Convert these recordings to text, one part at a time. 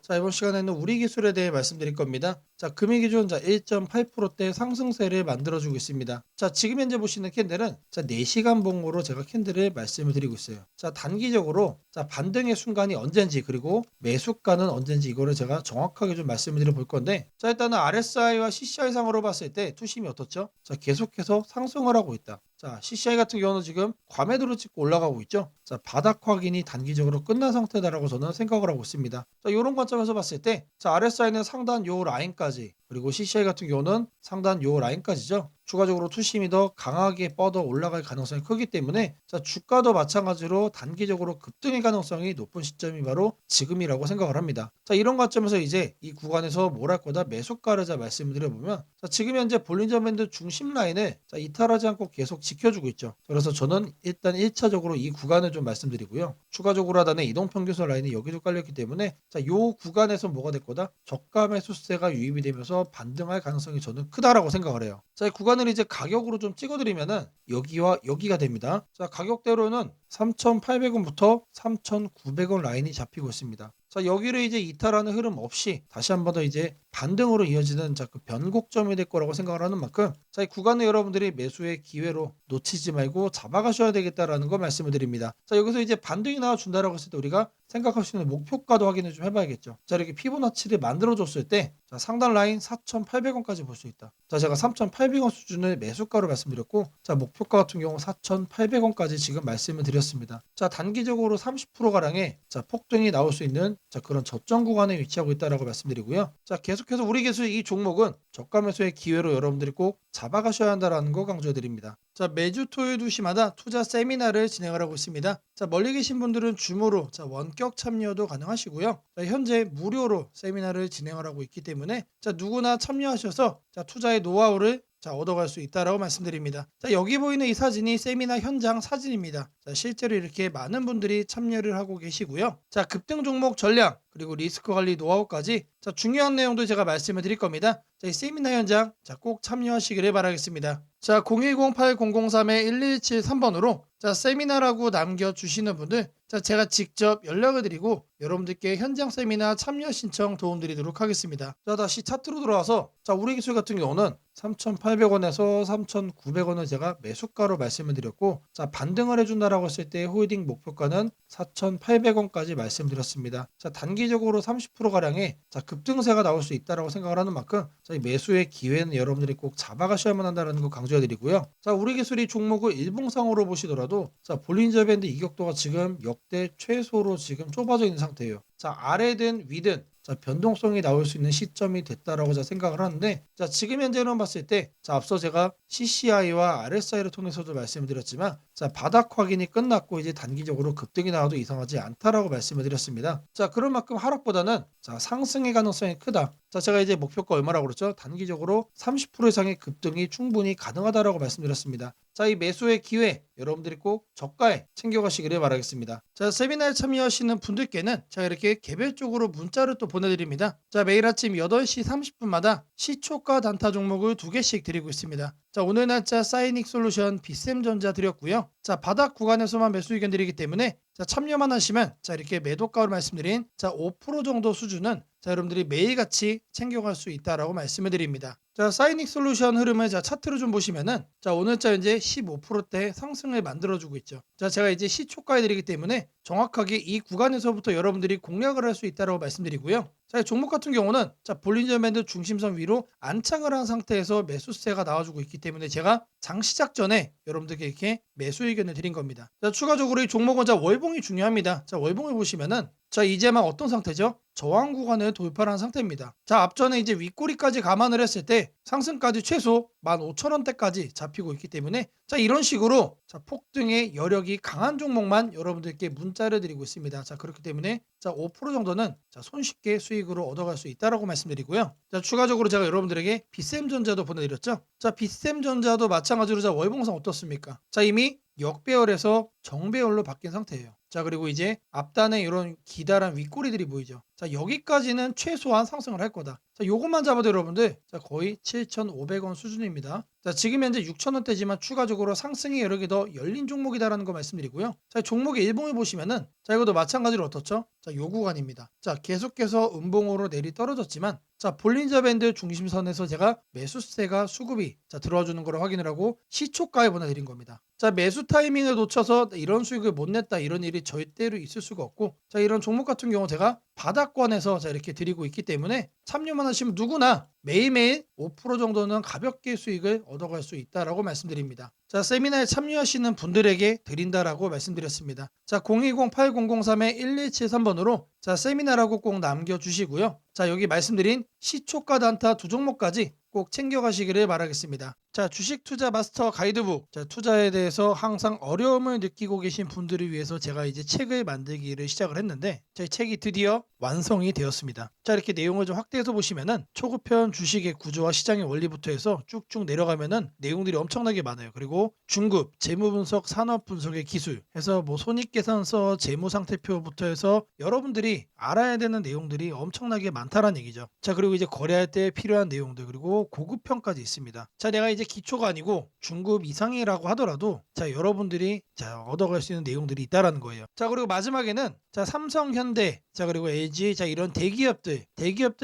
자, 이번 시간에는 우리 기술에 대해 말씀드릴 겁니다. 자, 금일 기준 1.8%대 상승세를 만들어주고 있습니다. 자, 지금 현재 보시는 캔들은 4시간 봉으로 제가 캔들을 말씀을 드리고 있어요. 자, 단기적으로 반등의 순간이 언젠지 그리고 매수가는 언젠지 이거를 제가 정확하게 좀 말씀을 드려 볼 건데, 자, 일단은 RSI와 CCI 상으로 봤을 때 투심이 어떻죠? 자, 계속해서 상승을 하고 있다. 자, CCI 같은 경우는 지금 과매도를 찍고 올라가고 있죠. 자, 바닥 확인이 단기적으로 끝난 상태다라고 저는 생각을 하고 있습니다. 자, 이런 관점에서 봤을 때, 자, RSI는 상단 요 라인까지, 그리고 CCI 같은 경우는 상단 요 라인까지죠. 추가적으로 투심이 더 강하게 뻗어 올라갈 가능성이 크기 때문에, 자, 주가도 마찬가지로 단기적으로 급등의 가능성이 높은 시점이 바로 지금이라고 생각을 합니다. 자, 이런 관점에서 이제 이 구간에서 뭘 할 거다 매수가를 말씀을 드려보면, 자, 지금 현재 볼린저 밴드 중심 라인을 이탈하지 않고 계속 지켜주고 있죠. 그래서 저는 일단 1차적으로 이 구간을 좀 말씀드리고요. 추가적으로 하단에 이동평균선 라인이 여기도 깔렸기 때문에, 자, 요 구간에서 뭐가 될 거다? 저가 매수세가 유입이 되면서 반등할 가능성이 저는 크다라고 생각을 해요. 자, 이 구간을 이제 가격으로 좀 찍어드리면은 여기와 여기가 됩니다. 자, 가격대로는 3,800원부터 3,900원 라인이 잡히고 있습니다. 자, 여기를 이제 이탈하는 흐름 없이 다시 한 번 더 이제 반등으로 이어지는 그 변곡점이 될 거라고 생각을 하는 만큼, 자, 이 구간을 여러분들이 매수의 기회로 놓치지 말고 잡아가셔야 되겠다라는 거 말씀을 드립니다. 자, 여기서 이제 반등이 나와준다라고 했을 때 우리가 생각할 수 있는 목표가도 확인을 좀 해봐야겠죠. 자, 이렇게 피보나치를 만들어줬을 때, 자, 상단 라인 4,800원까지 볼 수 있다. 자, 제가 3,800원 수준을 매수가로 말씀드렸고, 자, 목표가 같은 경우 4,800원까지 지금 말씀을 드렸습니다. 자, 단기적으로 30%가량의 폭등이 나올 수 있는 그런 저점 구간에 위치하고 있다라고 말씀드리고요. 자, 계속해서 우리 기술 이 종목은 저가 매수의 기회로 여러분들이 꼭 잡아가셔야 한다는 거 강조드립니다. 자, 매주 토요일 2시마다 투자 세미나를 진행을 하고 있습니다. 자, 멀리 계신 분들은 줌으로 원격 참여도 가능하시고요. 자, 현재 무료로 세미나를 진행을 하고 있기 때문에, 자, 누구나 참여하셔서 투자의 노하우를 얻어갈 수 있다라고 말씀드립니다. 자, 여기 보이는 이 사진이 세미나 현장 사진입니다. 자, 실제로 이렇게 많은 분들이 참여를 하고 계시고요. 자, 급등 종목 전략 그리고 리스크 관리 노하우까지 중요한 내용도 제가 말씀을 드릴 겁니다. 자, 이 세미나 현장 꼭 참여하시기를 바라겠습니다. 자, 010-8003-1173번으로 세미나라고 남겨주시는 분들, 제가 직접 연락을 드리고 여러분들께 현장 세미나 참여 신청 도움드리도록 하겠습니다. 자, 다시 차트로 들어와서, 우리 기술 같은 경우는 3,800원에서 3,900원을 제가 매수가로 말씀을 드렸고, 자, 반등을 해준다라고 했을 때 홀딩 목표가는 4,800원까지 말씀드렸습니다. 자, 단기적으로 30%가량의 급등세가 나올 수 있다라고 생각을 하는 만큼, 이 매수의 기회는 여러분들이 꼭 잡아가셔야만 한다는 거 강조해드리고요. 자, 우리 기술이 종목을 일봉상으로 보시더라도, 자, 볼린저 밴드 이격도가 지금 역대 최소로 지금 좁아져 있는 상태예요. 자, 아래든 위든 변동성이 나올 수 있는 시점이 됐다라고 제가 생각을 하는데, 자, 지금 현재는 봤을 때, 앞서 제가 CCI와 RSI를 통해서도 말씀을 드렸지만, 자, 바닥 확인이 끝났고 이제 단기적으로 급등이 나와도 이상하지 않다라고 말씀을 드렸습니다. 자, 그런 만큼 하락보다는 상승의 가능성이 크다. 자, 제가 이제 목표가 얼마라고 그랬죠? 단기적으로 30% 이상의 급등이 충분히 가능하다라고 말씀드렸습니다. 자, 이 매수의 기회 여러분들이 꼭 저가에 챙겨가시기를 바라겠습니다. 자, 세미나에 참여하시는 분들께는 제가 이렇게 개별적으로 문자를 또 보내드립니다. 자, 매일 아침 8시 30분마다 시초가 단타 종목을 2개씩 드리고 있습니다. 자, 오늘 날짜 사이닉 솔루션 비쌤전자 드렸고요. 자, 바닥 구간에서만 매수 의견 드리기 때문에, 자, 참여만 하시면, 자, 이렇게 매도가로 말씀드린 5% 정도 수준은 여러분들이 매일같이 챙겨갈 수 있다라고 말씀을 드립니다. 자, 사이닉 솔루션 흐름을 차트로 좀 보시면은, 자, 오늘자 현재 15%대 상승을 만들어주고 있죠. 자, 제가 이제 시초가에 드리기 때문에 정확하게 이 구간에서부터 여러분들이 공략을 할 수 있다라고 말씀드리고요. 자, 이 종목 같은 경우는 볼린저 밴드 중심선 위로 안착을 한 상태에서 매수세가 나와주고 있기 때문에 제가 장 시작 전에 여러분들께 이렇게 매수 의견을 드린 겁니다. 자, 추가적으로 이 종목은 월봉이 중요합니다. 자, 월봉을 보시면은, 자, 이제만 어떤 상태죠? 저항 구간을 돌파한 상태입니다. 자, 앞전에 이제 윗꼬리까지 감안을 했을 때 상승까지 최소 15,000원대까지 잡히고 있기 때문에, 자, 이런 식으로 폭등의 여력이 강한 종목만 여러분들께 문자를 드리고 있습니다. 자, 그렇기 때문에 5% 정도는 손쉽게 수익으로 얻어갈 수 있다라고 말씀드리고요. 자, 추가적으로 제가 여러분들에게 비쌤전자도 보내드렸죠. 자, 비쌤전자도 마찬가지로 월봉상 어떻습니까? 자, 이미 역배열에서 정배열로 바뀐 상태예요. 자, 그리고 이제 앞단에 이런 기다란 윗꼬리들이 보이죠. 자, 여기까지는 최소한 상승을 할 거다. 자, 요것만 잡아도 여러분들 자, 거의 7,500원 수준입니다. 자, 지금 현재 6,000원대지만 추가적으로 상승이 여러 개 더 열린 종목이다라는 거 말씀드리고요. 자, 종목의 일봉을 보시면은 자, 이것도 마찬가지로 어떻죠? 자, 요 구간입니다. 자, 계속해서 음봉으로 내리 떨어졌지만 자, 볼린저 밴드 중심선에서 제가 매수세가 수급이 자, 들어와주는 걸 확인을 하고 시초가에 보내드린 겁니다. 자, 매수 타이밍을 놓쳐서 이런 수익을 못 냈다 이런 일이 절대로 있을 수가 없고 자, 이런 종목 같은 경우 제가 바닥권에서 자, 이렇게 드리고 있기 때문에 참여만 하시면 누구나 매일매일 5% 정도는 가볍게 수익을 얻어갈 수 있다라고 말씀드립니다. 자, 세미나에 참여하시는 분들에게 드린다라고 말씀드렸습니다. 자, 010-8003-1173번으로 자, 세미나라고 꼭 남겨주시고요. 자, 여기 말씀드린 시초가 단타 두 종목까지 꼭 챙겨가시기를 바라겠습니다. 자, 주식 투자 마스터 가이드북. 자, 투자에 대해서 항상 어려움을 느끼고 계신 분들을 위해서 제가 이제 책을 만들기를 시작을 했는데 제 책이 드디어 완성이 되었습니다. 자, 이렇게 내용을 좀 확대해서 보시면은 초급편 주식의 구조와 시장의 원리부터 해서 쭉쭉 내려가면은 내용들이 엄청나게 많아요. 그리고 중급, 재무 분석, 산업 분석의 기술 해서 뭐 손익계산서, 재무 상태표부터 해서 여러분들이 알아야 되는 내용들이 엄청나게 많다라는 얘기죠. 자, 그리고 이제 거래할 때 필요한 내용들 그리고 고급편까지 있습니다. 자, 내가 이제 기초가 아니고 중급 이상이라고 하더라도 자, 여러분들이 자, 얻어갈 수 있는 내용들이 있다라는 거예요. 자, 그리고 마지막에는 자, 삼성, 현대, 자, 그리고 LG, 자, 이런 대기업들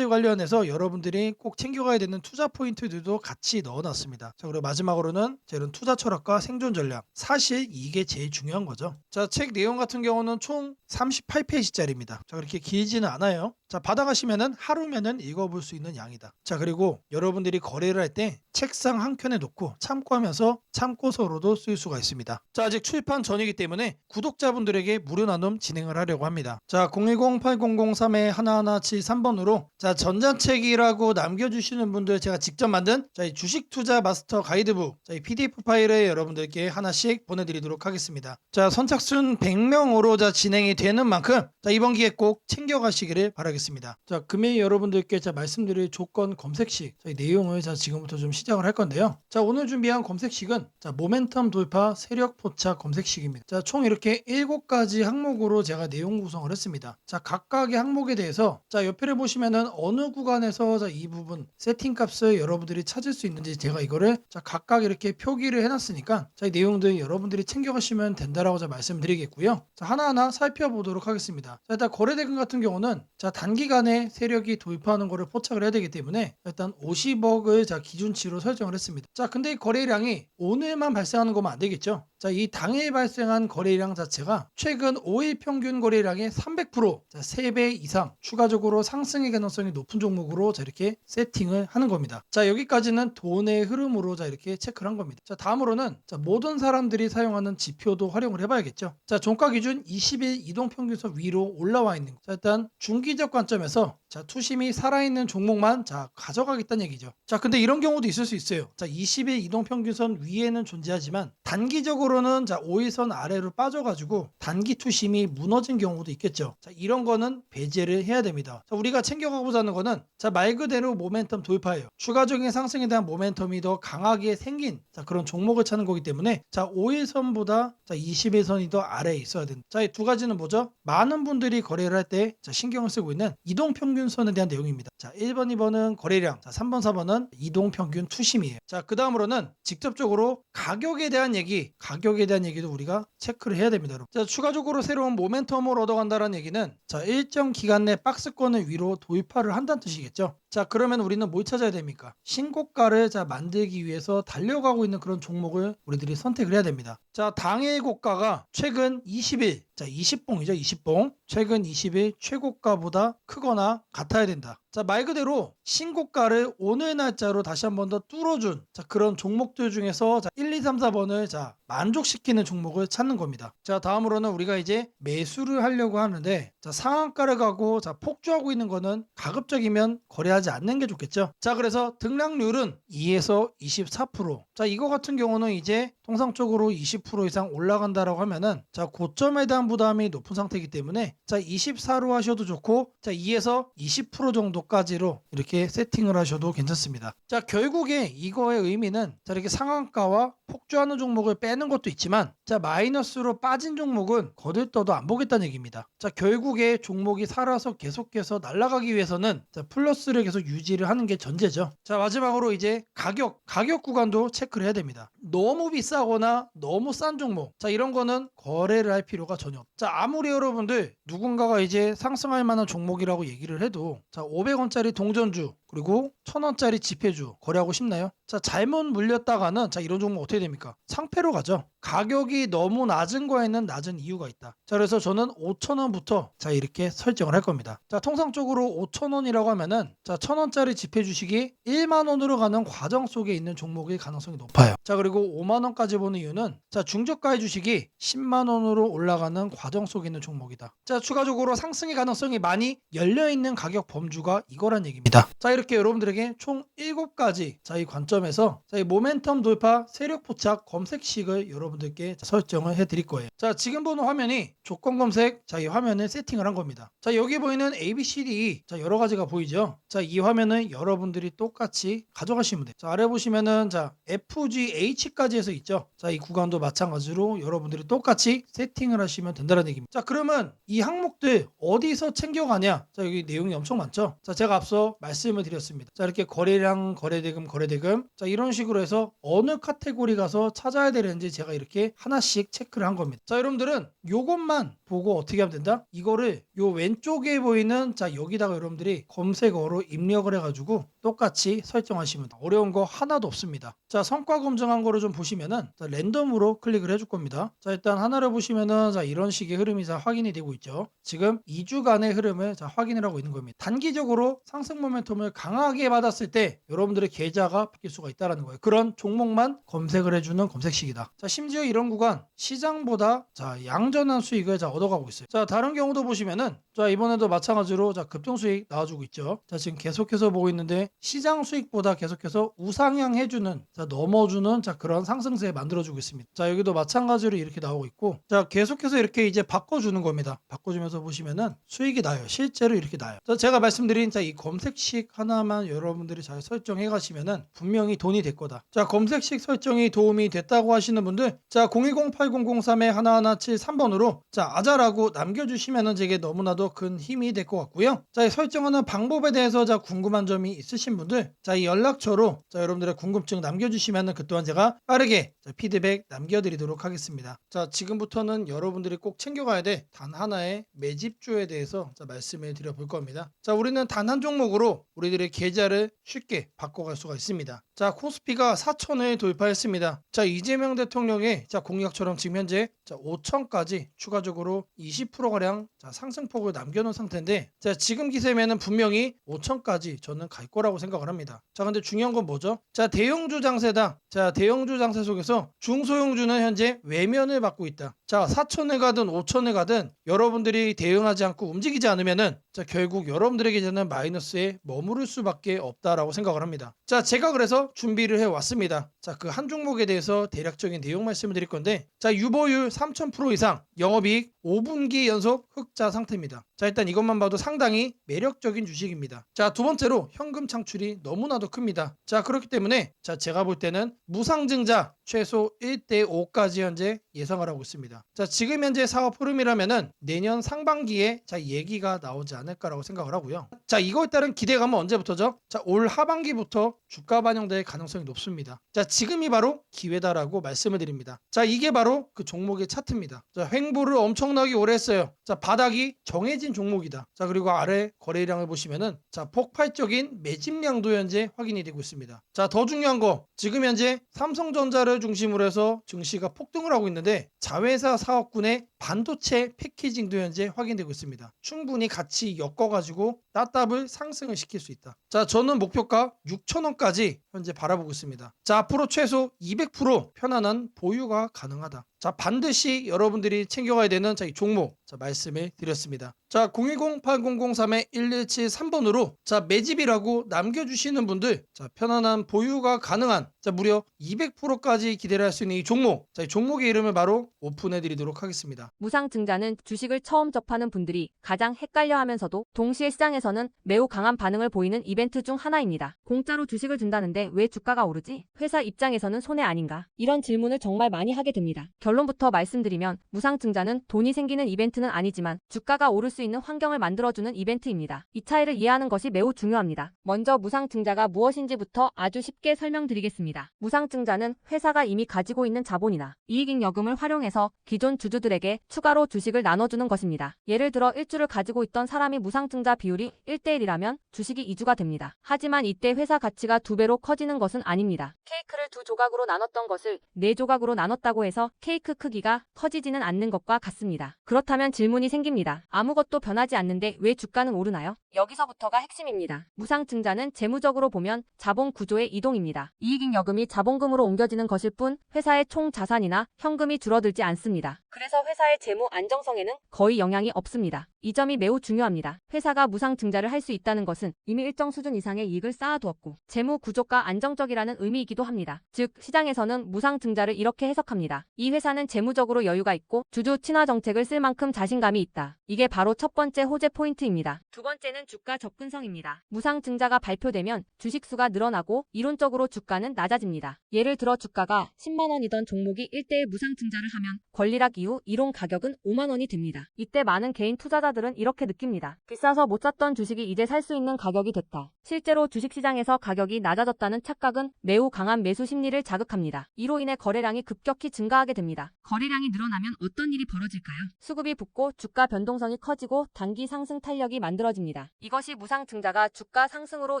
관련해서 여러분들이 꼭 챙겨가야 되는 투자 포인트들도 같이 넣어놨습니다. 자, 그리고 마지막으로는 자, 이런 투자 철학과 생존 전략. 사실 이게 제일 중요한 거죠. 자, 책 내용 같은 경우는 총 38페이지짜리입니다. 자, 그렇게 길지는 않아요. 자, 받아가시면은 하루면은 읽어볼 수 있는 양이다. 자, 그리고 여러분들이 거래를 할 때 책상 한 켠에 놓고 참고하면서 참고서로도 쓸 수가 있습니다. 자, 아직 출판 전이기 때문에 구독자분들에게 무료 나눔 진행을 하려고 합니다. 자, 010-8003-1173번으로 자, 전자책이라고 남겨주시는 분들 제가 직접 만든 자, 이 주식 투자 마스터 가이드북 자, 이 PDF 파일을 여러분들께 하나씩 보내드리도록 하겠습니다. 자, 선착순 100명으로 자, 진행이 되는 만큼 자, 이번 기회 꼭 챙겨가시기를 바라겠습니다. 자, 금일 여러분들께 자, 말씀드릴 조건 검색식 자, 이 내용을 자, 지금부터 좀 시작을 할 건데요. 자, 오늘 준비한 검색식은 자, 모멘텀 돌파 세력 포착 검색식입니다. 자, 총 이렇게 7가지 항목으로 제가 내용 구성을 했습니다. 자, 각각의 항목에 대해서 자, 옆에 보시면은 어느 구간에서 자, 이 부분 세팅 값을 여러분들이 찾을 수 있는지 제가 이거를 자, 각각 이렇게 표기를 해놨으니까 자, 이 내용들 여러분들이 챙겨가시면 된다라고 자, 말씀드리겠고요. 자, 하나하나 살펴보도록 하겠습니다. 자, 일단 거래대금 같은 경우는 자, 단기간에 세력이 돌파하는 거를 포착을 해야 되기 때문에 일단 50억을 자, 기준치로 설정을 했습니다. 자, 근데 이 거래량이 오늘만 발생하는 거면 안 되겠죠. 자, 이 당일 발생한 거래량 자체가 최근 5일 평균 거래량의 300% 자, 3배 이상 추가적으로 상승의 가능성이 높은 종목으로 자, 이렇게 세팅을 하는 겁니다. 자, 여기까지는 돈의 흐름으로 자, 이렇게 체크를 한 겁니다. 자, 다음으로는 자, 모든 사람들이 사용하는 지표도 활용을 해봐야겠죠. 자, 종가 기준 20일 이동평균선 위로 올라와 있는 거. 자, 일단 중기적 관점에서 자, 투심이 살아있는 종목만 자, 가져가겠다는 얘기죠. 자, 근데 이런 경우도 있을 수 있어요. 자, 20일 이동평균선 위에는 존재하지만 단기적으로는 자, 5일선 아래로 빠져가지고 단기 투심이 무너진 경우도 있겠죠. 자, 이런 거는 배제를 해야 됩니다. 자, 우리가 챙겨가고자 하는 거는 자, 말 그대로 모멘텀 돌파예요. 추가적인 상승에 대한 모멘텀이 더 강하게 생긴 자, 그런 종목을 찾는 거기 때문에 자, 5일선보다 자, 20일선이 더 아래에 있어야 된다. 자, 이 두 가지는 뭐죠? 많은 분들이 거래를 할 때 신경을 쓰고 있는 이동평균선에 대한 내용입니다. 자, 1번, 2번은 거래량, 자, 3번, 4번은 이동평균 투심이에요. 자, 그 다음으로는 직접적으로 가격에 대한 얘기도 우리가 체크를 해야 됩니다. 여러분. 자, 추가적으로 새로운 모멘텀을 얻어간다는 얘기는 자, 일정 기간 내 박스권을 위로 돌파를 한다는 뜻이겠죠. 자, 그러면 우리는 뭘 찾아야 됩니까? 신고가를 자, 만들기 위해서 달려가고 있는 그런 종목을 우리들이 선택을 해야 됩니다. 자, 당일 고가가 최근 20일, 자, 20봉이죠, 20봉. 최근 20일 최고가보다 크거나 같아야 된다. 자, 말 그대로 신고가를 오늘 날짜로 다시 한 번 더 뚫어준 자, 그런 종목들 중에서 자, 1, 2, 3, 4번을 자, 만족시키는 종목을 찾는 겁니다. 자, 다음으로는 우리가 이제 매수를 하려고 하는데 자, 상한가를 가고 자, 폭주하고 있는 거는 가급적이면 거래하지 않는 게 좋겠죠. 자, 그래서 등락률은 2에서 24%. 자, 이거 같은 경우는 이제 통상적으로 20% 이상 올라간다라고 하면은 자, 고점에 대한 부담이 높은 상태이기 때문에 자, 24로 하셔도 좋고 자, 2에서 20% 정도까지로 이렇게 세팅을 하셔도 괜찮습니다. 자, 결국에 이거의 의미는 자, 이렇게 상한가와 폭주하는 종목을 빼는 것도 있지만 자, 마이너스로 빠진 종목은 거들떠도 안 보겠다는 얘기입니다. 자, 결국에 종목이 살아서 계속해서 날아가기 위해서는 자, 플러스를 계속 유지를 하는 게 전제죠. 자, 마지막으로 이제 가격 구간도 체크를 해야 됩니다. 너무 비싸거나 너무 싼 종목 자, 이런 거는 거래를 할 필요가 전혀 없. 자, 아무리 여러분들 누군가가 이제 상승할 만한 종목이라고 얘기를 해도 자, 500원짜리 동전주 그리고 1000원짜리 지폐주 거래하고 싶나요? 자, 잘못 물렸다가는 자, 이런 종목 어떻게 됩니까? 상패로 가죠. 가격이 너무 낮은 거에는 낮은 이유가 있다. 자, 그래서 저는 5,000원부터 자, 이렇게 설정을 할 겁니다. 자, 통상적으로 5,000원이라고 하면은 자, 1000원짜리 지폐 주식이 1만 원으로 가는 과정 속에 있는 종목일 가능성이 높아요. 자, 그리고 5만 원까지 보는 이유는 자, 중저가의 주식이 10만 원으로 올라가는 과정 속에 있는 종목이다. 자, 추가적으로 상승의 가능성이 많이 열려 있는 가격 범주가 이거란 얘기입니다. 자, 이렇게 여러분들에게 총 7가지 자, 이 관점에서 자, 이 모멘텀 돌파 세력 포착 검색식을 여러분들께 설정을 해 드릴 거예요. 자, 지금 보는 화면이 조건 검색 자, 이 화면을 세팅을 한 겁니다. 자, 여기 보이는 ABCD 자, 여러 가지가 보이죠. 자, 이 화면은 여러분들이 똑같이 가져가시면 돼요. 자, 아래 보시면은 자, FGH까지 해서 있죠. 자, 이 구간도 마찬가지로 여러분들이 똑같이 세팅을 하시면 된다는 얘기입니다. 자, 그러면 이 항목들 어디서 챙겨가냐? 자, 여기 내용이 엄청 많죠. 자, 제가 앞서 말씀을 드렸습니다. 자, 이렇게 거래량, 거래대금 자, 이런 식으로 해서 어느 카테고리 가서 찾아야 되는지 제가 이렇게 하나씩 체크를 한 겁니다. 자, 여러분들은 요것만 보고 어떻게 하면 된다? 이거를 요 왼쪽에 보이는 자, 여기다가 여러분들이 검색어로 입력을 해가지고 똑같이 설정하시면 돼요. 어려운 거 하나도 없습니다. 자, 성과 검증한 거를 좀 보시면은 자, 랜덤으로 클릭을 해줄 겁니다. 자, 일단 하나를 보시면은 자, 이런 식의 흐름이 자, 확인이 되고 있죠. 지금 2주간의 흐름을 자, 확인을 하고 있는 겁니다. 단기적으로 상승 모멘텀을 강하게 받았을 때 여러분들의 계좌가 바뀔 수가 있다는 거예요. 그런 종목만 검색을 해주는 검색식이다. 자, 심지어 이런 구간 시장보다 자, 양전한 수익을 자, 얻어가고 있어요. 자, 다른 경우도 보시면은 자, 이번에도 마찬가지로 자, 급등 수익 나와주고 있죠. 자, 지금 계속해서 보고 있는데 시장 수익보다 계속해서 우상향 해주는 자, 넘어주는 자, 그런 상승세 만들어주고 있습니다. 자, 여기도 마찬가지로 이렇게 나오고 있고 자, 계속해서 이렇게 이제 바꿔주는 겁니다. 바꿔주면서 보시면은 수익이 나요. 실제로 이렇게 나요. 자, 제가 말씀드린 자, 이 검색식 하나만 여러분들이 잘 설정해 가시면은 분명히 돈이 될 거다. 자, 검색식 설정이 도움이 됐다고 하시는 분들 자, 010-8003-1173번으로 자, 아자라고 남겨주시면은 제게 너무나도 큰 힘이 될 것 같고요. 자, 이 설정하는 방법에 대해서 자, 궁금한 점이 있으신 분들 자, 이 연락처로 자, 여러분들의 궁금증 남겨주시면은 그 또한 제가 빠르게 자, 피드백 남겨드리도록 하겠습니다. 자, 지금부터는 여러분들이 꼭 챙겨가야 돼 단 하나의 매집주에 대해서 자, 말씀을 드려볼 겁니다. 자, 우리는 단 한 종목으로 우리들의 계좌를 쉽게 바꿔갈 수가 있습니다. 자, 코스피가 4천을 돌파했습니다. 자, 이재명 대통령의 자, 공약처럼 지금 현재 자, 5천까지 추가적으로 20%가량 자, 상승폭을 남겨놓은 상태인데 자, 지금 기세면은 분명히 5천까지 저는 갈 거라고 생각을 합니다. 자, 근데 중요한 건 뭐죠? 자, 대형주 장세다. 자, 대형주 장세 속에서 중소형주는 현재 외면을 받고 있다. 자, 4천을 가든 5천을 가든 여러분들이 대응하지 않고 움직이지 않으면은 자, 결국 여러분들에게 되는 마이너스에 머무를 수밖에 없다라고 생각을 합니다. 자, 제가 그래서 준비를 해왔습니다. 자, 그 한 종목에 대해서 대략적인 내용 말씀을 드릴 건데 자, 유보율 3000% 이상 영업이익 5분기 연속 흑자 상태입니다. 자, 일단 이것만 봐도 상당히 매력적인 주식입니다. 자, 두 번째로 현금 창출이 너무나도 큽니다. 자, 그렇기 때문에 자, 제가 볼 때는 무상증자 최소 1대5까지 현재 예상을 하고 있습니다. 자, 지금 현재 사업 흐름이라면은 내년 상반기에 자, 얘기가 나오지 않을까라고 생각을 하고요. 자, 이거에 따른 기대감은 언제부터죠? 자, 올 하반기부터 주가 반영될 가능성이 높습니다. 자, 지금이 바로 기회다라고 말씀을 드립니다. 자, 이게 바로 그 종목의 차트입니다. 자, 횡보를 엄청나게 오래 했어요. 자, 바닥이 정해진 종목이다. 자, 그리고 아래 거래량을 보시면은 자, 폭발적인 매집량도 현재 확인이 되고 있습니다. 자, 더 중요한 거 지금 현재 삼성전자를 중심으로 해서 증시가 폭등을 하고 있는데 자회사 사업군의 반도체 패키징도 현재 확인되고 있습니다. 충분히 같이 엮어가지고 따답을 상승을 시킬 수 있다. 자, 저는 목표가 6,000원까지 현재 바라보고 있습니다. 자, 앞으로 최소 200% 편안한 보유가 가능하다. 자, 반드시 여러분들이 챙겨가야 되는 이 종목 말씀을 드렸습니다. 자, 010-8003-1173번으로 매집이라고 남겨주시는 분들 편안한 보유가 가능한 무려 200%까지 기대를 할 수 있는 이 종목, 이 종목의 이름을 바로 오픈해 드리도록 하겠습니다. 무상증자는 주식을 처음 접하는 분들이 가장 헷갈려하면서도 동시에 시장에서는 매우 강한 반응을 보이는 이벤트 중 하나입니다. 공짜로 주식을 준다는데 왜 주가가 오르지? 회사 입장에서는 손해 아닌가? 이런 질문을 정말 많이 하게 됩니다. 결론부터 말씀드리면 무상증자는 돈이 생기는 이벤트는 아니지만 주가가 오를 수 있는 환경을 만들어주는 이벤트입니다. 이 차이를 이해하는 것이 매우 중요합니다. 먼저 무상증자가 무엇인지부터 아주 쉽게 설명드리겠습니다. 무상증자는 회사가 이미 가지고 있는 자본이나 이익잉여금을 활용해서 기존 주주들에게 추가로 주식을 나눠주는 것입니다. 예를 들어 1주를 가지고 있던 사람이 무상증자 비율이 1대1이라면 주식이 2주가 됩니다. 하지만 이때 회사 가치가 2배로 커지는 것은 아닙니다. 케이크를 2조각으로 나눴던 것을 4조각으로 나눴다고 해서 케이크 크기가 커지지는 않는 것과 같습니다. 그렇다면 질문이 생깁니다. 아무것도 변하지 않는데 왜 주가는 오르나요? 여기서부터가 핵심입니다. 무상증자는 재무적으로 보면 자본 구조의 이동입니다. 이익잉여금이 자본금으로 옮겨지는 것일 뿐 회사의 총 자산이나 현금이 줄어들지 않습니다. 그래서 회사의 재무 안정성에는 거의 영향이 없습니다. 이 점이 매우 중요합니다. 회사가 무상증자를 할 수 있다는 것은 이미 일정 수준 이상의 이익을 쌓아두었고 재무 구조가 안정적이라는 의미이기도 합니다. 즉 시장에서는 무상증자를 이렇게 해석합니다. 이 회사는 재무적으로 여유가 있고 주주 친화 정책을 쓸 만큼 자신감이 있다. 이게 바로 첫 번째 호재 포인트입니다. 두 번째는 주가 접근성입니다. 무상증자가 발표되면 주식수가 늘어나고 이론적으로 주가는 낮아집니다. 예를 들어 주가가 10만 원이던 종목이 1대1 무상증자를 하면 권리락 이후 이론 가격은 5만 원이 됩니다. 이때 많은 개인 투자자들은 이렇게 느낍니다. 비싸서 못 샀던 주식이 이제 살 수 있는 가격이 됐다. 실제로 주식시장에서 가격이 낮아졌다는 착각은 매우 강한 매수 심리를 자극합니다. 이로 인해 거래량이 급격히 증가하게 됩니다. 거래량이 늘어나면 어떤 일이 벌어질까요? 수급이 붙고 주가 변동성이 커지고 단기 상승 탄력이 만들어집니다. 이것이 무상증자가 주가 상승으로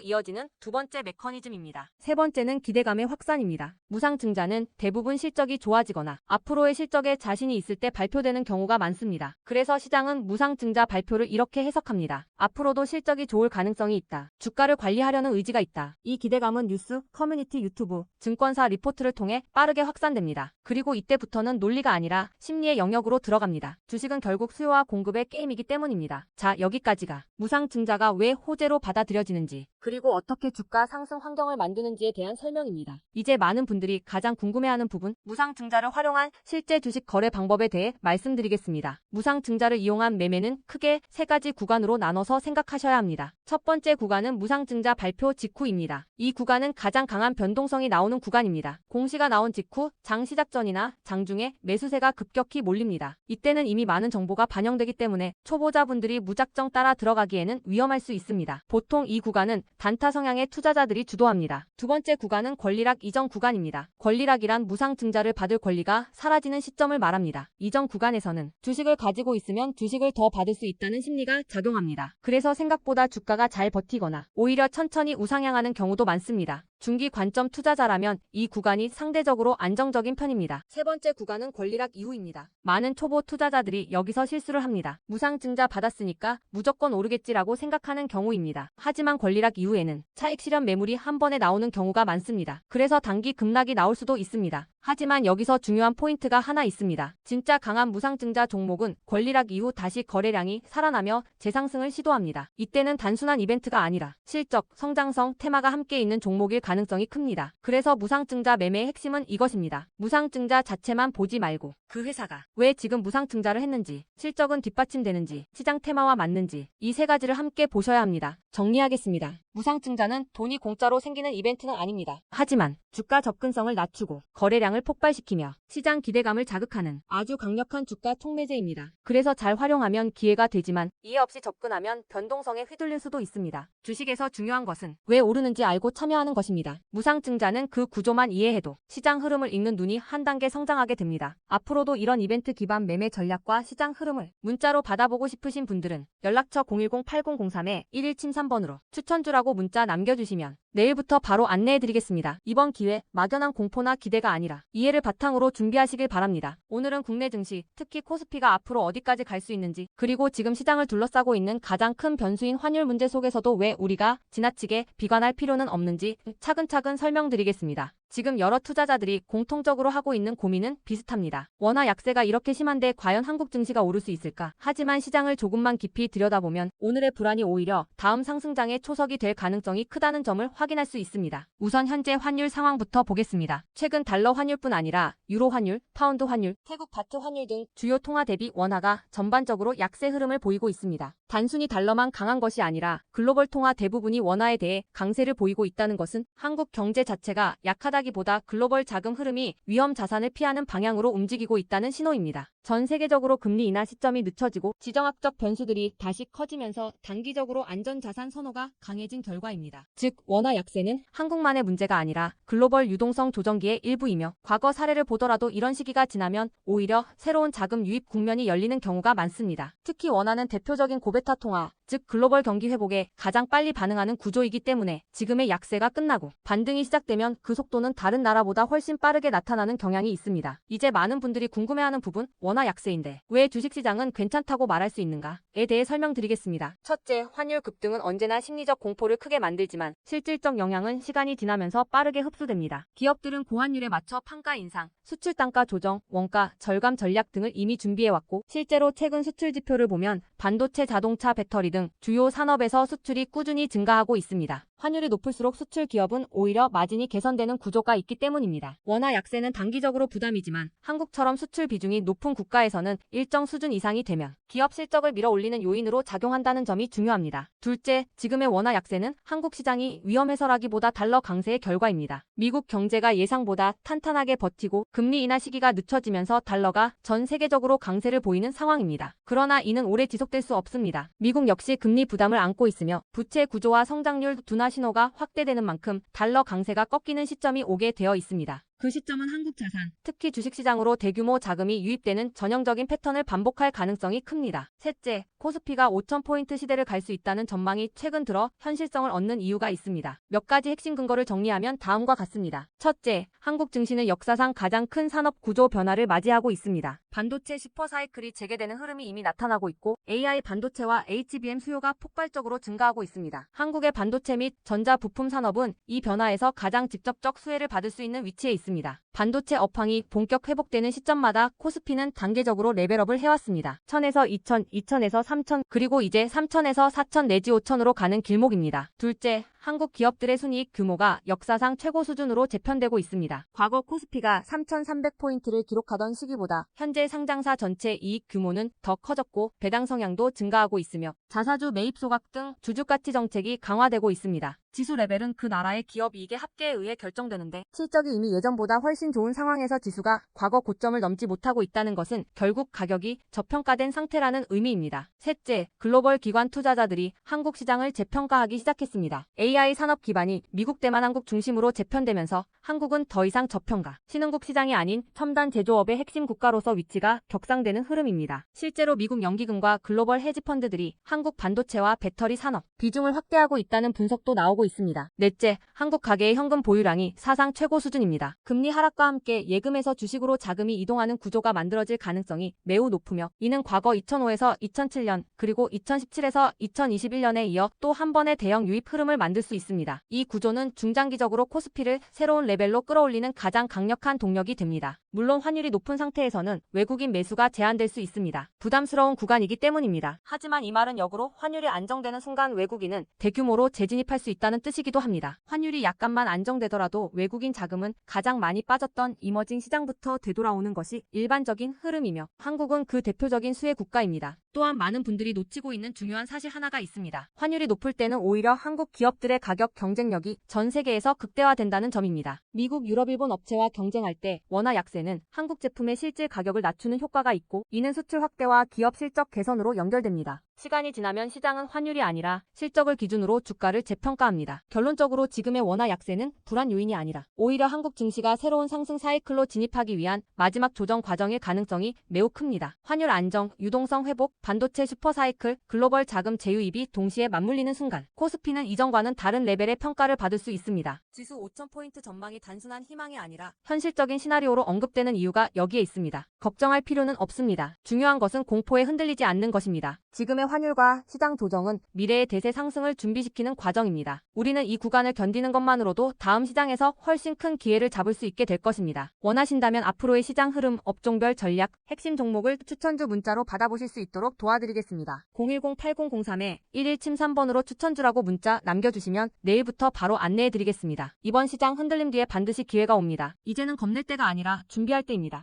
이어지는 두 번째 메커니즘입니다. 세 번째는 기대감의 확산입니다. 무상증자는 대부분 실적이 좋아지거나 앞으로의 실적에 자신이 있을 때 발표되는 경우가 많습니다. 그래서 시장은 무상증자 발표를 이렇게 해석합니다. 앞으로도 실적이 좋을 가능성이 있다. 주가를 관리하려는 의지가 있다. 이 기대감은 뉴스, 커뮤니티, 유튜브, 증권사 리포트를 통해 빠르게 확산됩니다. 그리고 이때부터는 논리가 아니라 심리의 영역으로 들어갑니다. 주식은 결국 수요와 공급의 게임이기 때문입니다. 자, 여기까지가 무상증자가 왜 호재로 받아들여지는지 그리고 어떻게 주가 상승 환경을 만드는지에 대한 설명입니다. 이제 많은 분들이 가장 궁금해하는 부분, 무상증자를 활용한 실제 주식 거래 방법에 대해 말씀드리겠습니다. 무상증자를 이용한 매매는 크게 세 가지 구간으로 나눠서 생각하셔야 합니다. 첫 번째 구간은 무상증자 발표 직후입니다. 이 구간은 가장 강한 변동성이 나오는 구간입니다. 공시가 나온 직후 장 시작 전이나 장중에 매수세가 급격히 몰립니다. 이때는 이미 많은 정보가 반영되기 때문에 초보자분들이 무작정 따라 들어가기에는 위험할 수 있습니다. 보통 이 구간은 단타 성향의 투자자들이 주도합니다. 두 번째 구간은 권리락 이전 구간입니다. 권리락이란 무상증자를 받을 권리가 사라지는 시점을 말합니다. 이전 구간에서는 주식을 가지고 있으면 주식을 더 받을 수 있다는 심리가 작용합니다. 그래서 생각보다 주가가 잘 버티거나 오히려 천천히 우상향하는 경우도 많습니다. 중기 관점 투자자라면 이 구간이 상대적으로 안정적인 편입니다. 세 번째 구간은 권리락 이후입니다. 많은 초보 투자자들이 여기서 실수를 합니다. 무상증자 받았으니까 무조건 오르겠지라고 생각하는 경우입니다. 하지만 권리락 이후에는 차익 실현 매물이 한 번에 나오는 경우가 많습니다. 그래서 단기 급락이 나올 수도 있습니다. 하지만 여기서 중요한 포인트가 하나 있습니다. 진짜 강한 무상증자 종목은 권리락 이후 다시 거래량이 살아나며 재상승을 시도합니다. 이때는 단순한 이벤트가 아니라 실적, 성장성, 테마가 함께 있는 종목일 가능성이 큽니다. 그래서 무상증자 매매의 핵심은 이것입니다. 무상증자 자체만 보지 말고 그 회사가 왜 지금 무상증자를 했는지, 실적은 뒷받침되는지, 시장 테마와 맞는지 이 세 가지를 함께 보셔야 합니다. 정리하겠습니다. 무상증자는 돈이 공짜로 생기는 이벤트는 아닙니다. 하지만 주가 접근성을 낮추고 거래량을 폭발시키며 시장 기대감을 자극하는 아주 강력한 주가 촉매제입니다. 그래서 잘 활용하면 기회가 되지만 이해 없이 접근하면 변동성에 휘둘릴 수도 있습니다. 주식에서 중요한 것은 왜 오르는지 알고 참여하는 것입니다. 무상증자는 그 구조만 이해해도 시장 흐름을 읽는 눈이 한 단계 성장하게 됩니다. 앞으로도 이런 이벤트 기반 매매 전략과 시장 흐름을 문자로 받아보고 싶으신 분들은 연락처 010-8003-1173번으로 추천주라고 필요하다라고 문자 남겨주시면 내일부터 바로 안내해드리겠습니다. 이번 기회 막연한 공포나 기대가 아니라 이해를 바탕으로 준비하시길 바랍니다. 오늘은 국내 증시, 특히 코스피가 앞으로 어디까지 갈 수 있는지, 그리고 지금 시장을 둘러싸고 있는 가장 큰 변수인 환율 문제 속에서도 왜 우리가 지나치게 비관할 필요는 없는지 차근차근 설명드리겠습니다. 지금 여러 투자자들이 공통적으로 하고 있는 고민은 비슷합니다. 원화 약세가 이렇게 심한데 과연 한국 증시가 오를 수 있을까? 하지만 시장을 조금만 깊이 들여다보면 오늘의 불안이 오히려 다음 상승장의 초석이 될 가능성이 크다는 점을 확인할 수 있습니다. 우선 현재 환율 상황부터 보겠습니다. 최근 달러 환율뿐 아니라 유로 환율, 파운드 환율, 태국 바트 환율 등 주요 통화 대비 원화가 전반적으로 약세 흐름을 보이고 있습니다. 단순히 달러만 강한 것이 아니라 글로벌 통화 대부분이 원화에 대해 강세를 보이고 있다는 것은 한국 경제 자체가 약하다기보다 글로벌 자금 흐름이 위험 자산을 피하는 방향으로 움직이고 있다는 신호입니다. 전 세계적으로 금리 인하 시점이 늦춰지고 지정학적 변수들이 다시 커지면서 단기적으로 안전자산 선호가 강해진 결과입니다. 즉, 원화 약세는 한국만의 문제가 아니라 글로벌 유동성 조정기의 일부이며 과거 사례를 보더라도 이런 시기가 지나면 오히려 새로운 자금 유입 국면이 열리는 경우가 많습니다. 특히 원화는 대표적인 고베타 통화, 즉 글로벌 경기 회복에 가장 빨리 반응하는 구조이기 때문에 지금의 약세가 끝나고 반등이 시작되면 그 속도는 다른 나라보다 훨씬 빠르게 나타나는 경향이 있습니다. 이제 많은 분들이 궁금해하는 부분, 원화 약세인데 왜 주식시장은 괜찮다고 말할 수 있는가에 대해 설명드리겠습니다. 첫째, 환율 급등은 언제나 심리적 공포를 크게 만들지만 실질적 영향은 시간이 지나면서 빠르게 흡수됩니다. 기업들은 고환율에 맞춰 판가 인상, 수출 단가 조정, 원가 절감 전략 등을 이미 준비해왔고 실제로 최근 수출 지표를 보면 반도체, 자동차, 배터리 등 주요 산업에서 수출이 꾸준히 증가하고 있습니다. 환율이 높을수록 수출 기업은 오히려 마진이 개선되는 구조가 있기 때문입니다. 원화 약세는 단기적으로 부담이지만 한국처럼 수출 비중이 높은 국가에서는 일정 수준 이상이 되면 기업 실적을 밀어올리는 요인으로 작용한다는 점이 중요합니다. 둘째, 지금의 원화 약세는 한국 시장이 위험해서라기보다 달러 강세의 결과입니다. 미국 경제가 예상보다 탄탄하게 버티고 금리 인하 시기가 늦춰지면서 달러가 전 세계적으로 강세를 보이는 상황입니다. 그러나 이는 오래 지속될 수 없습니다. 미국 역시 금리 부담을 안고 있으며 부채 구조와 성장률 둔화 신호가 확대되는 만큼 달러 강세가 꺾이는 시점이 오게 되어 있습니다. 그 시점은 한국 자산, 특히 주식시장으로 대규모 자금이 유입되는 전형적인 패턴을 반복할 가능성이 큽니다. 셋째, 코스피가 5,000포인트 시대를 갈 수 있다는 전망이 최근 들어 현실성을 얻는 이유가 있습니다. 몇 가지 핵심 근거를 정리하면 다음과 같습니다. 첫째, 한국 증시는 역사상 가장 큰 산업 구조 변화를 맞이하고 있습니다. 반도체 슈퍼사이클이 재개되는 흐름이 이미 나타나고 있고 AI 반도체와 HBM 수요가 폭발적으로 증가하고 있습니다. 한국의 반도체 및 전자 부품 산업은 이 변화에서 가장 직접적 수혜를 받을 수 있는 위치에 있습니다. 반도체 업황이 본격 회복되는 시점마다 코스피는 단계적으로 레벨업을 해왔습니다. 1000에서 2000, 2000에서 3000, 그리고 이제 3000에서 4000 내지 5000으로 가는 길목입니다. 둘째, 한국 기업들의 순이익 규모가 역사상 최고 수준으로 재편되고 있습니다. 과거 코스피가 3,300포인트를 기록하던 시기보다 현재 상장사 전체 이익 규모는 더 커졌고 배당 성향도 증가하고 있으며 자사주 매입 소각 등 주주가치 정책이 강화되고 있습니다. 지수 레벨은 그 나라의 기업 이익의 합계에 의해 결정되는데 실적이 이미 예전보다 훨씬 좋은 상황에서 지수가 과거 고점을 넘지 못하고 있다는 것은 결국 가격이 저평가된 상태라는 의미입니다. 셋째, 글로벌 기관 투자자들이 한국 시장을 재평가하기 시작했습니다. AI 산업 기반이 미국 대만 한국 중심으로 재편되면서 한국은 더 이상 저평가, 신흥국 시장이 아닌 첨단 제조업의 핵심 국가로서 위치가 격상되는 흐름입니다. 실제로 미국 연기금과 글로벌 헤지펀드들이 한국 반도체와 배터리 산업 비중을 확대하고 있다는 분석도 나오고 있습니다. 넷째, 한국 가계의 현금 보유량이 사상 최고 수준입니다. 금리 하락과 함께 예금에서 주식으로 자금이 이동하는 구조가 만들어질 가능성이 매우 높으며 이는 과거 2005에서 2007년 그리고 2017에서 2021년에 이어 또 한 번의 대형 유입 흐름을 만들 수 있습니다. 이 구조는 중장기적으로 코스피를 새로운 레벨로 끌어올리는 가장 강력한 동력이 됩니다. 물론 환율이 높은 상태에서는 외국인 매수가 제한될 수 있습니다. 부담스러운 구간이기 때문입니다. 하지만 이 말은 역으로 환율이 안정되는 순간 외국인은 대규모로 재진입할 수 있다는 뜻이기도 합니다. 환율이 약간만 안정되더라도 외국인 자금은 가장 많이 빠졌던 이머징 시장부터 되돌아오는 것이 일반적인 흐름이며 한국은 그 대표적인 수혜 국가입니다. 또한 많은 분들이 놓치고 있는 중요한 사실 하나가 있습니다. 환율이 높을 때는 오히려 한국 기업들의 가격 경쟁력이 전 세계에서 극대화된다는 점입니다. 미국, 유럽, 일본 업체와 경쟁할 때 원화 약세는 한국 제품의 실질 가격을 낮추는 효과가 있고 이는 수출 확대와 기업 실적 개선으로 연결됩니다. 시간이 지나면 시장은 환율이 아니라 실적을 기준으로 주가를 재평가합니다. 결론적으로 지금의 원화 약세는 불안 요인이 아니라 오히려 한국 증시가 새로운 상승 사이클로 진입하기 위한 마지막 조정 과정일 가능성이 매우 큽니다. 환율 안정, 유동성 회복, 반도체 슈퍼 사이클, 글로벌 자금 제휴입이 동시에 맞물리는 순간 코스피는 이전과는 다른 레벨의 평가를 받을 수 있습니다. 지수 5,000포인트 전망이 단순한 희망이 아니라 현실적인 시나리오로 언급되는 이유가 여기에 있습니다. 걱정할 필요는 없습니다. 중요한 것은 공포에 흔들리지 않는 것입니다. 지금의 환율과 시장 조정은 미래의 대세 상승을 준비시키는 과정입니다. 우리는 이 구간을 견디는 것만으로도 다음 시장에서 훨씬 큰 기회를 잡을 수 있게 될 것입니다. 원하신다면 앞으로의 시장 흐름, 업종별 전략, 핵심 종목을 추천주 문자로 받아보실 수 있도록 도와드리겠습니다. 010-8003-1173번으로 추천주라고 문자 남겨주시면 내일부터 바로 안내해드리겠습니다. 이번 시장 흔들림 뒤에 반드시 기회가 옵니다. 이제는 겁낼 때가 아니라 준비할 때입니다.